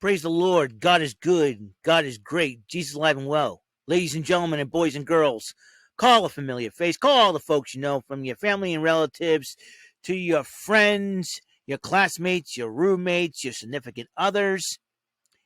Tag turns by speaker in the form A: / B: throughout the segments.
A: Praise the Lord. God is good. God is great. Jesus is alive and well. Ladies and gentlemen, and boys and girls, call a familiar face. Call all the folks you know, from your family and relatives to your friends, your classmates, your roommates, your significant others,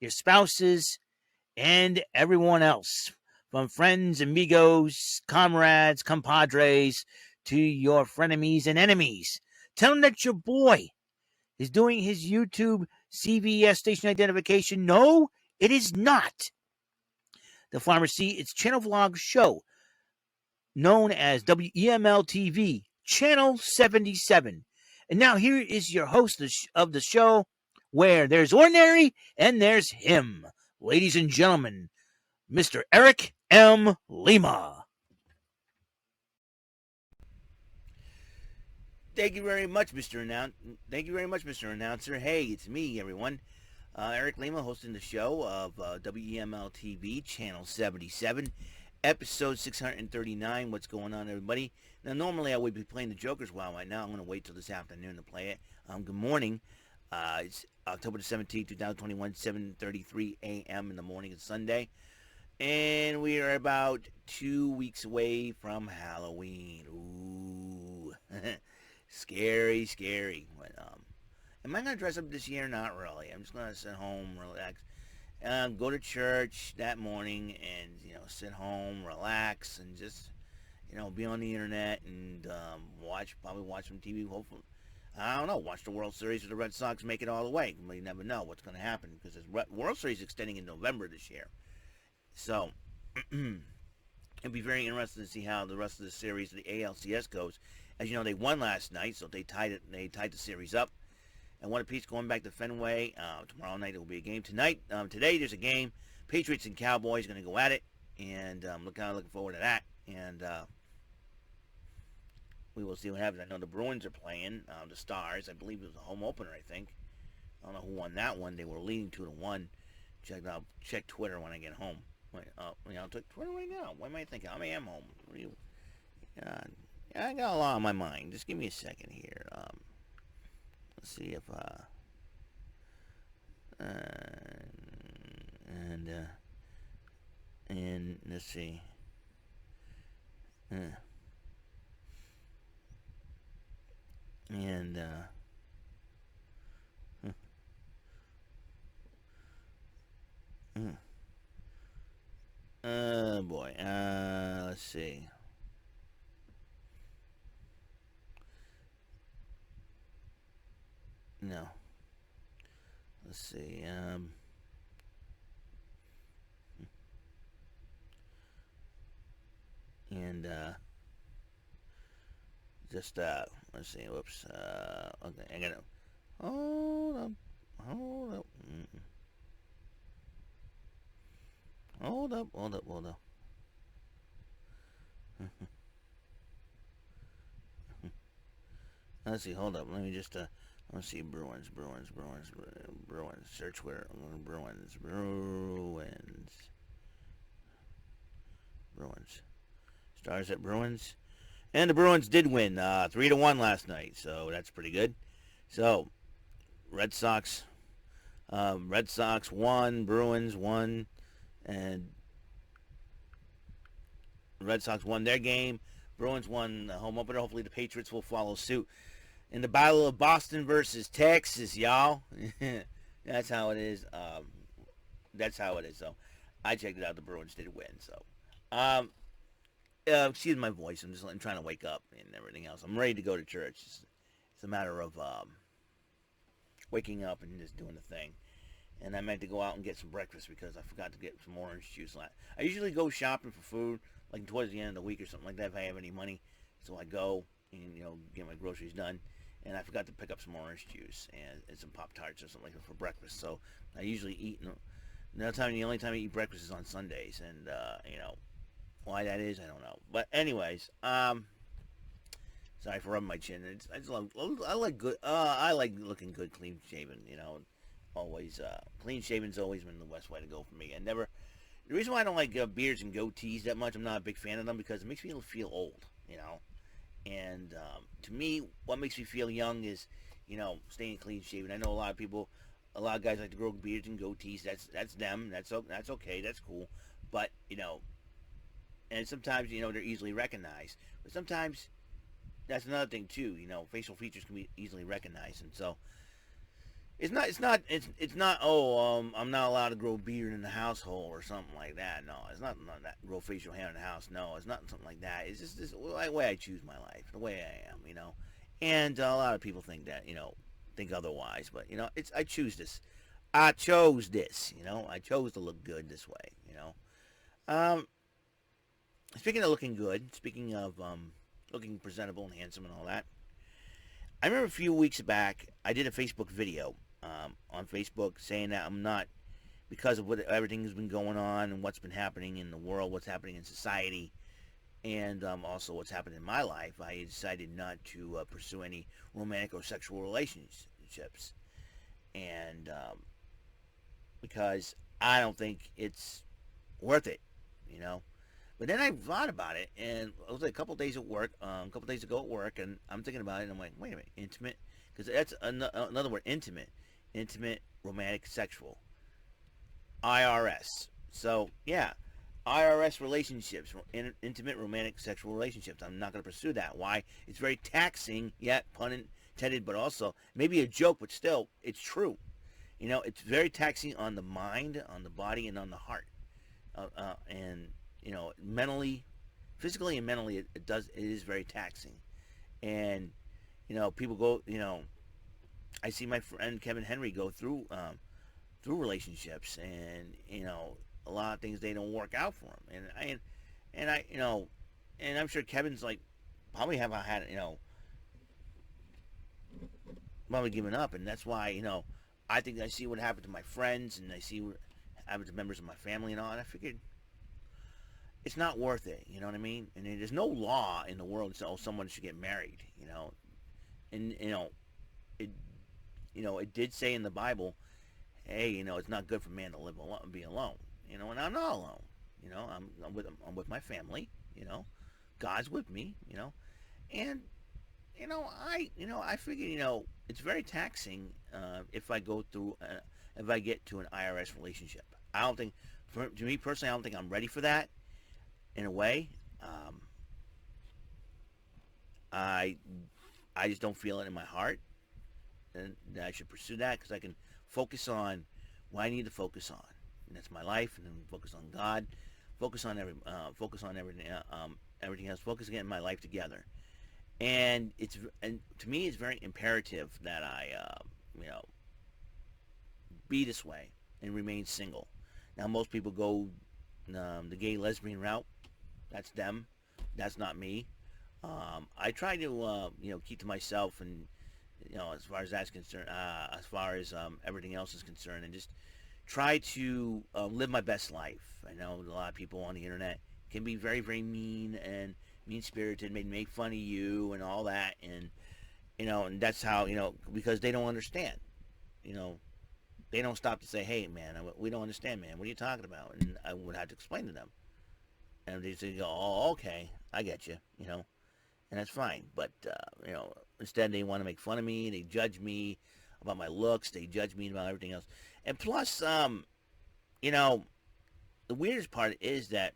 A: your spouses, and everyone else. From friends, amigos, comrades, compadres, to your frenemies and enemies. Tell them that your boy is doing his YouTube CVS station identification. No, it is not. The Pharmacy, its channel vlog show, known as WEML-TV, Channel 77. And now here is your host of the show, where there's ordinary and there's him. Ladies and gentlemen, Mr. Eric M. Lima. Thank you very much, Mr. Announcer. Hey, it's me, everyone. Eric Lima hosting the show of WEML-TV, Channel 77, episode 639. What's going on, everybody? Now, normally I would be playing the Joker's Wow right now. I'm going to wait till this afternoon to play it. Good morning. It's October the 17th, 2021, 7:33 a.m. in the morning. It's Sunday. And we are about 2 weeks away from Halloween. Ooh. Scary. But, am I going to dress up this year? Not really. I'm just going to sit home, relax, go to church that morning and, sit home, relax, and just, be on the internet and probably watch some TV. Hopefully, I don't know, watch the World Series with the Red Sox make it all the way. You never know what's going to happen because the World Series is extending in November this year. So, it'd be very interesting to see how the rest of the series of the ALCS goes. As you know, they won last night, so they tied the series up. And one apiece going back to Fenway. Tomorrow night there will be a game. Today there's a game. Patriots and Cowboys are going to go at it, and looking forward to that. And we will see what happens. I know the Bruins are playing the Stars. I believe it was a home opener. I think. I don't know who won that one. They were leading 2-1. Check Twitter when I get home. I'll check Twitter right now. What am I thinking? I am home. I got a lot on my mind. Just give me a second here. Let's see if and let's see. Oh boy. Let's see. No. Let's see. Just let's see. Whoops. Okay. I gotta hold up. Hold up. Hold up. Let's see. Hold up. Let me just let's see. Bruins. Search where Bruins. Stars at Bruins. And the Bruins did win 3-1 last night, so that's pretty good. So, Red Sox won, Bruins won, and Red Sox won their game. Bruins won the home opener. Hopefully the Patriots will follow suit in the Battle of Boston versus Texas, y'all. That's how it is. So, I checked it out. The Bruins did win. So, excuse my voice. I'm trying to wake up and everything else. I'm ready to go to church. It's a matter of waking up and just doing the thing. And I meant to go out and get some breakfast because I forgot to get some orange juice. I usually go shopping for food like towards the end of the week or something like that if I have any money. So I go and get my groceries done. And I forgot to pick up some orange juice and some Pop-Tarts or something like that for breakfast. So I usually eat. The only time I eat breakfast is on Sundays, and why that is, I don't know. But anyways, sorry for rubbing my chin. I like looking good, clean shaven. Always clean shaven's always been the best way to go for me. The reason why I don't like beards and goatees that much, I'm not a big fan of them because it makes me feel old. And to me, what makes me feel young is staying clean shaven. I know a lot of people a lot of guys like to grow beards and goatees. That's them. That's okay. That's cool. But and sometimes they're easily recognized. But sometimes that's another thing too. Facial features can be easily recognized, and so it's not. Oh, I'm not allowed to grow a beard in the household or something like that. No, it's not that grow facial hair in the house. No, it's not something like that. It's just this way I choose my life, the way I am. And a lot of people think that think otherwise, but I choose this. I chose this. I chose to look good this way. Um, Speaking of looking good, speaking of looking presentable and handsome and all that, I remember a few weeks back I did a Facebook video on Facebook saying that I'm not, because of what everything has been going on and what's been happening in the world, what's happening in society, and also what's happened in my life. I decided not to pursue any romantic or sexual relationships, and because I don't think it's worth it, you know. But then I thought about it, and it was like a couple days at work, a couple days ago at work, and I'm thinking about it, and I'm like, wait a minute, intimate, because that's another word, intimate, romantic, sexual, I.R.S. So yeah, I.R.S. relationships, intimate, romantic, sexual relationships. I'm not going to pursue that. Why? It's very taxing, yet pun intended, but also maybe a joke, but still, it's true. It's very taxing on the mind, on the body, and on the heart, and mentally, physically and mentally, it is very taxing. And people go, I see my friend Kevin Henry go through relationships, and a lot of things, they don't work out for him. And I'm sure Kevin's like probably have had probably given up, and that's why I think I see what happened to my friends, and I see what happened to members of my family and all, and I figured it's not worth it. You know what I mean? And there's no law in the world that says, oh, someone should get married. And it it did say in the Bible, hey, it's not good for man to live alone, be alone. And I'm not alone. I'm with my family. God's with me. And I figure it's very taxing if I go through if I get to an I.R.S. relationship. I don't think, to me personally, I don't think I'm ready for that. In a way, I just don't feel it in my heart, and that I should pursue that, because I can focus on what I need to focus on, and that's my life, and then focus on God, focus on everything, everything else, focus on getting my life together. And to me, it's very imperative that I be this way and remain single. Now, most people go the gay lesbian route. That's them. That's not me. I try to keep to myself, and as far as that's concerned, as far as everything else is concerned, and just try to live my best life. I know a lot of people on the internet can be very, very mean and mean-spirited, make fun of you and all that, and and that's how, because they don't understand. They don't stop to say, hey, man, we don't understand, man, what are you talking about? And I would have to explain to them, and they say, oh, okay, I get you, and that's fine. But instead they want to make fun of me, they judge me about my looks, they judge me about everything else. And plus, the weirdest part is that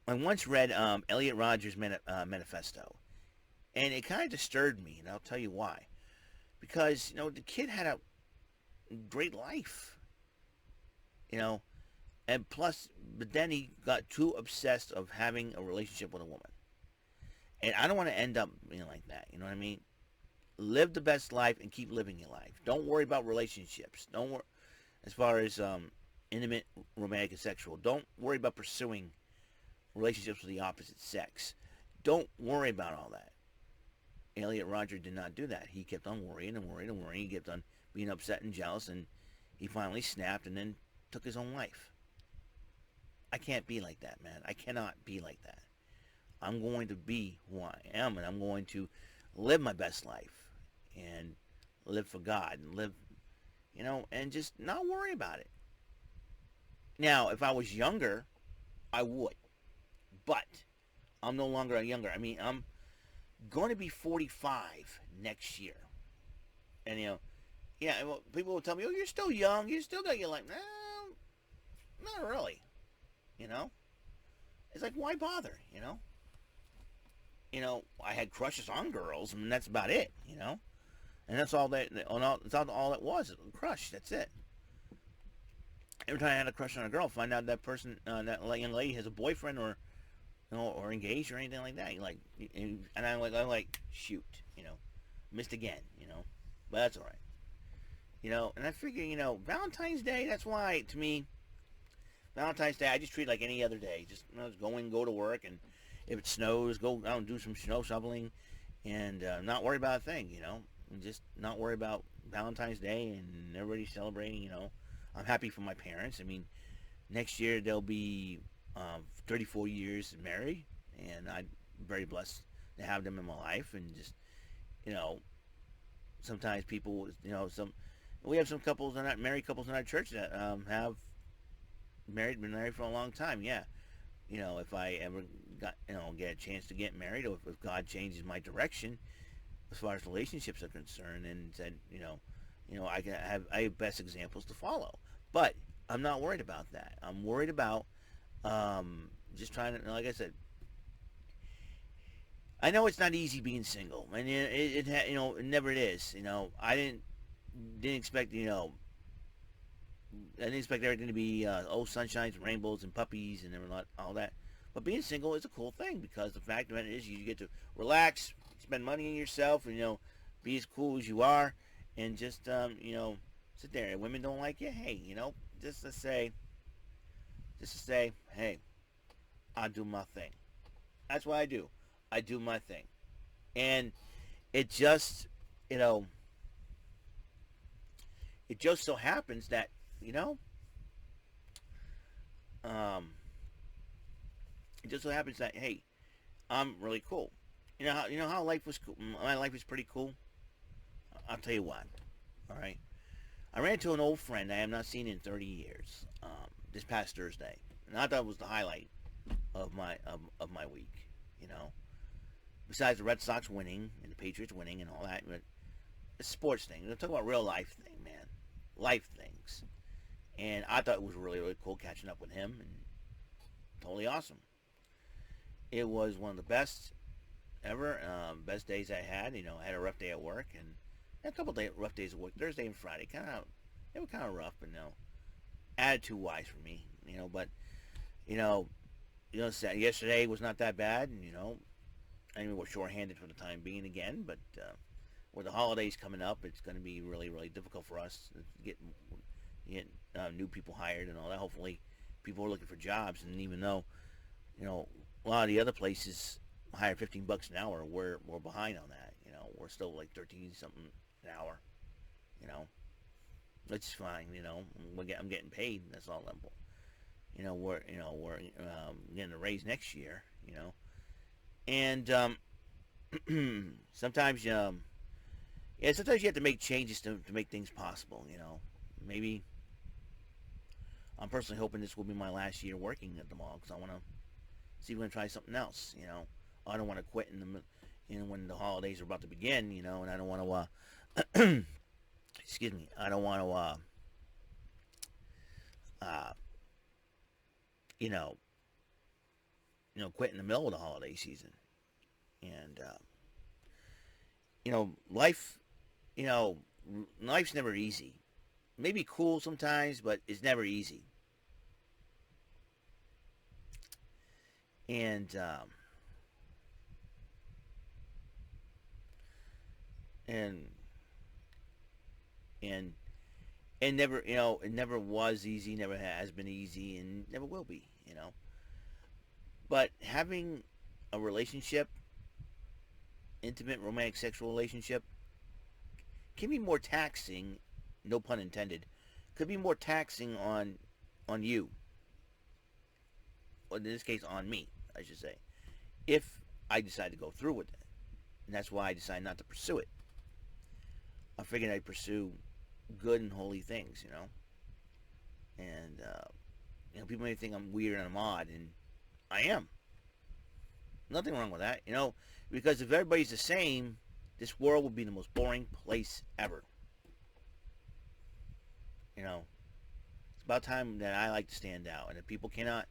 A: I once read Elliot Rodgers' manifesto, and it kind of disturbed me, and I'll tell you why. Because the kid had a great life, and plus, but then he got too obsessed of having a relationship with a woman, and I don't want to end up being like that. You know what I mean? Live the best life and keep living your life. Don't worry about relationships. Don't worry as far as intimate, romantic, and sexual. Don't worry about pursuing relationships with the opposite sex. Don't worry about all that. Elliot Rodgers did not do that. He kept on worrying and worrying and worrying. He kept on being upset and jealous, and he finally snapped and then took his own life. I can't be like that, man. I cannot be like that. I'm going to be who I am, and I'm going to live my best life and live for God and live, and just not worry about it. Now, if I was younger, I would. But I'm no longer younger. I mean, I'm going to be 45 next year. And, Yeah, well, people will tell me, "Oh, you're still young. You still got your life." No, not really. You know, it's like, why bother? I had crushes on girls, and that's about it. And that's all that. That's all that was. A crush. That's it. Every time I had a crush on a girl, find out that person, that young lady, has a boyfriend or engaged or anything like that. And I'm like, shoot, missed again. But that's all right. And I figure, Valentine's Day. That's why, to me, Valentine's Day, I just treat it like any other day. Just go to work, and if it snows, go out and do some snow shoveling, and not worry about a thing. And just not worry about Valentine's Day and everybody celebrating. I'm happy for my parents. I mean, next year they'll be 34 years married, and I'm very blessed to have them in my life. And just you know, sometimes people, we have some couples, and not married couples in our church that have been married for a long time. Yeah, if I ever get a chance to get married, or if God changes my direction as far as relationships are concerned, and said, I have best examples to follow. But I'm not worried about that. I'm worried about just trying to, like I said, I know it's not easy being single, and it never it is. I didn't expect, I didn't expect everything to be sunshines, and rainbows, and puppies, and all that. But being single is a cool thing, because the fact of it is, you get to relax, spend money on yourself, and be as cool as you are, and just sit there. And women don't like you, hey, just to say, hey, I do my thing. That's what I do. I do my thing, and it just, you know, it just so happens that you know, um, it just so happens that, hey, I'm really cool. You know how life was cool. My life is pretty cool. I'll tell you what. All right, I ran into an old friend I have not seen in 30 years. This past Thursday, and I thought it was the highlight of my week. You know, besides the Red Sox winning and the Patriots winning and all that, but it's a sports thing. We're talking about real life thing, man, life things. And I thought it was really, really cool catching up with him, and totally awesome. It was one of the best ever, best days I had. I had a rough day at work, and a couple of rough days at work. Thursday and Friday, they were kind of rough, but attitude wise for me. But you know, yesterday was not that bad, and I mean, we're shorthanded for the time being again, but with the holidays coming up, it's going to be really, really difficult for us to get new people hired and all that. Hopefully, people are looking for jobs, and even though a lot of the other places hire $15 an hour, we're behind on that. We're still like 13 something an hour. You know, it's fine. I'm getting paid. That's all. We're getting a raise next year. And sometimes sometimes you have to make changes to make things possible. Maybe I'm personally hoping this will be my last year working at the mall, because I want to see if we're going to try something else. I don't want to quit when the holidays are about to begin. And I don't want to excuse me, I don't want to you know quit in the middle of the holiday season. And life, you know life's never easy. Maybe cool sometimes, but it's never easy. And and and and never, it never was easy, never has been easy, and never will be. But having a relationship, intimate, romantic, sexual relationship, can be more taxing. No pun intended. Could be more taxing on you, or in this case, on me, I should say, if I decide to go through with it. And that's why I decided not to pursue it. I figured I'd pursue good and holy things. And people may think I'm weird and I'm odd, and I am. Nothing wrong with that. Because if everybody's the same, this world would be the most boring place ever. You know, it's about time that I like to stand out, and if people cannot,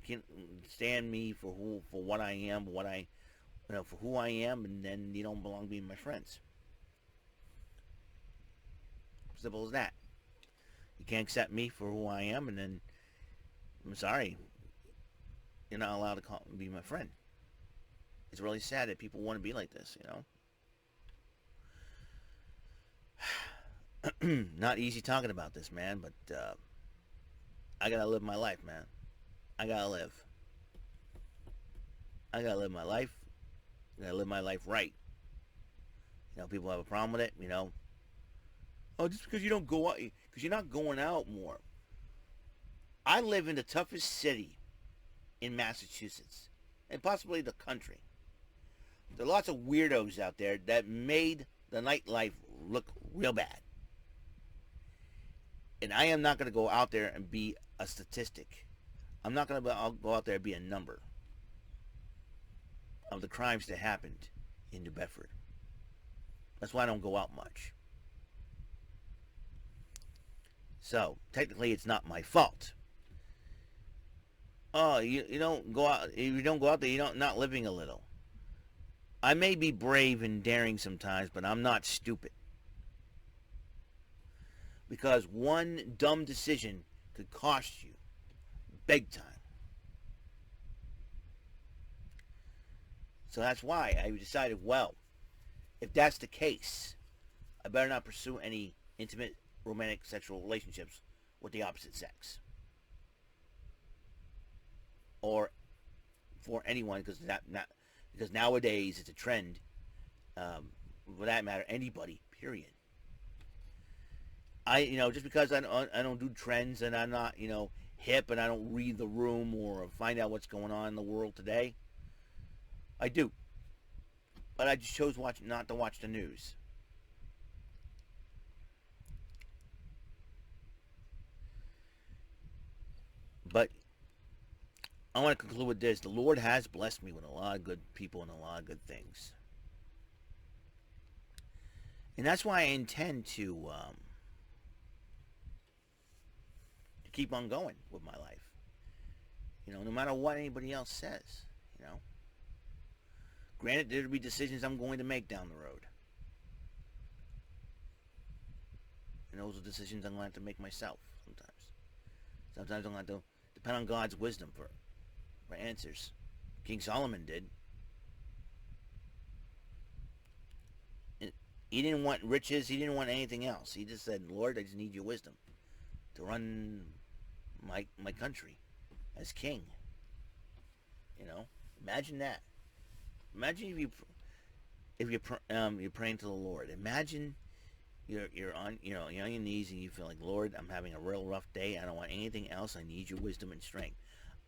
A: can't stand me for what I am, for who I am, and then you don't belong being my friends. Simple as that. You can't accept me for who I am, and then I'm sorry, you're not allowed to be my friend. It's really sad that people want to be like this, Not easy talking about this, man, but I gotta live my life, man. I gotta live. I gotta live my life. I gotta live my life right. People have a problem with it, Oh, just because you don't go out, because you're not going out more. I live in the toughest city in Massachusetts, and possibly the country. There are lots of weirdos out there that made the nightlife look real bad. And I am not going to go out there and be a statistic. I'm not going to go out there and be a number of the crimes that happened in New Bedford. That's why I don't go out much. So, technically, it's not my fault. Oh, you don't go out. If you don't go out there, you're not living a little. I may be brave and daring sometimes, but I'm not stupid. Because one dumb decision could cost you big time. So that's why I decided, well, if that's the case, I better not pursue any intimate, romantic, sexual relationships with the opposite sex. Or for anyone, because nowadays it's a trend. For that matter, anybody. Period. Just because I don't do trends and I'm not hip and I don't read the room or find out what's going on in the world today. I do, but I just chose not to watch the news. But I want to conclude with this. The Lord has blessed me with a lot of good people and a lot of good things. And that's why I intend to keep on going with my life. No matter what anybody else says. Granted, there'll be decisions I'm going to make down the road. And those are decisions I'm going to have to make myself sometimes. Sometimes I'm going to have to depend on God's wisdom for answers. King Solomon did. He didn't want riches. He didn't want anything else. He just said, Lord, I just need your wisdom to run my country as king. Imagine that. Imagine if you're praying to the Lord. Imagine you're on you're on your knees and you feel like, Lord, I'm having a real rough day. I don't want anything else. I need your wisdom and strength.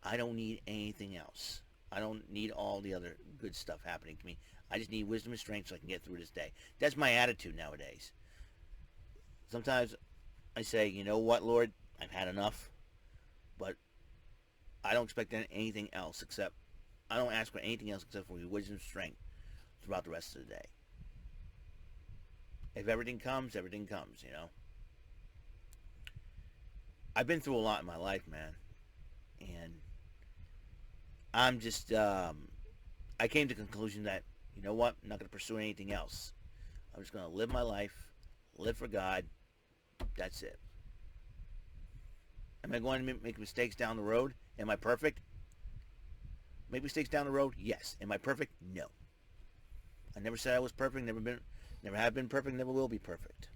A: I don't need anything else. I don't need all the other good stuff happening to me. I just need wisdom and strength so I can get through this day. That's my attitude nowadays. Sometimes I say, you know what, Lord, I've had enough, but I don't expect anything else except I don't ask for anything else except for your wisdom and strength throughout the rest of the day. If everything comes, everything comes, I've been through a lot in my life, man. And I'm just, I came to the conclusion that, you know what, I'm not going to pursue anything else. I'm just going to live my life, live for God. That's it. Am I going to make mistakes down the road? Am I perfect? Make mistakes down the road? Yes. Am I perfect? No. I never said I was perfect. Never have been perfect. Never will be perfect.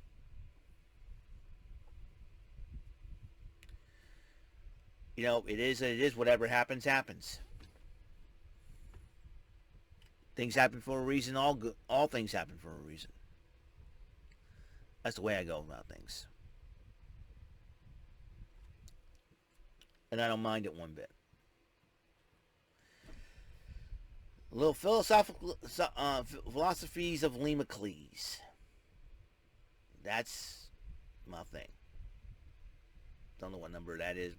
A: It is. Whatever happens, happens. Things happen for a reason. All things happen for a reason. That's the way I go about things. And I don't mind it one bit. A little philosophies of Lemacles. That's my thing. Don't know what number that is,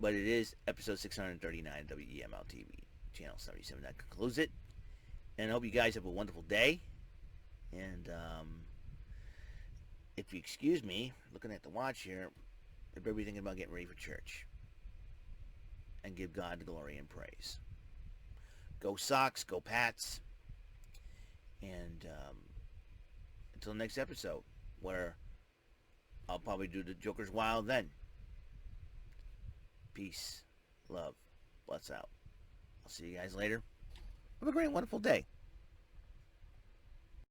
A: but it is episode 639 WEML-TV, channel 77. That concludes it. And I hope you guys have a wonderful day. And if you excuse me, looking at the watch here, they better be thinking about getting ready for church. And give God the glory and praise. Go Sox, go Pats. And until next episode, where I'll probably do the Joker's Wild then. Peace, love, bless out. I'll see you guys later. Have a great, wonderful day.